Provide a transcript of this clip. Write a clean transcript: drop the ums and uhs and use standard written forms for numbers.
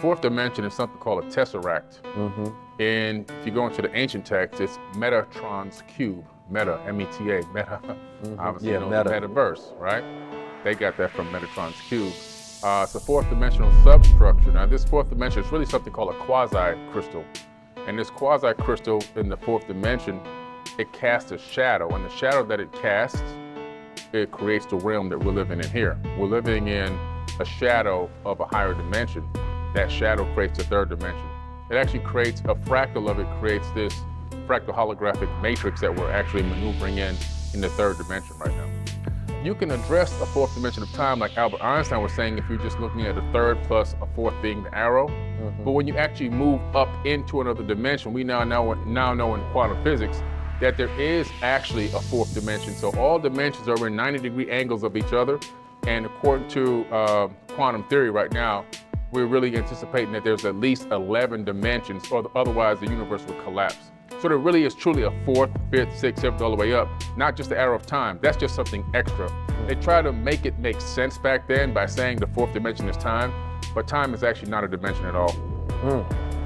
Fourth dimension is something called a tesseract. And if you go into the ancient text, it's Metatron's cube. Meta, M-E-T-A, meta. Obviously, you know, meta. The metaverse, right? They got that from Metatron's cube. It's a fourth dimensional substructure. Now, this fourth dimension is really something called a quasi-crystal. And this quasi-crystal in the fourth dimension, it casts a shadow. And the shadow that it casts, it creates the realm that we're living in here. We're living in a shadow of a higher dimension. That shadow creates a third dimension. It actually creates a fractal of it, creates this fractal holographic matrix that we're actually maneuvering in the third dimension right now. You can address a fourth dimension of time like Albert Einstein was saying if you're just looking at the third plus a fourth being the arrow. But when you actually move up into another dimension, we now know in quantum physics that there is actually a fourth dimension. So all dimensions are in 90-degree angles of each other. And according to quantum theory right now, we're really anticipating that there's at least 11 dimensions, or otherwise the universe would collapse. So there really is truly a fourth, fifth, sixth, seventh, all the way up, not just the arrow of time. That's just something extra. They try to make it make sense back then by saying the fourth dimension is time, but time is actually not a dimension at all.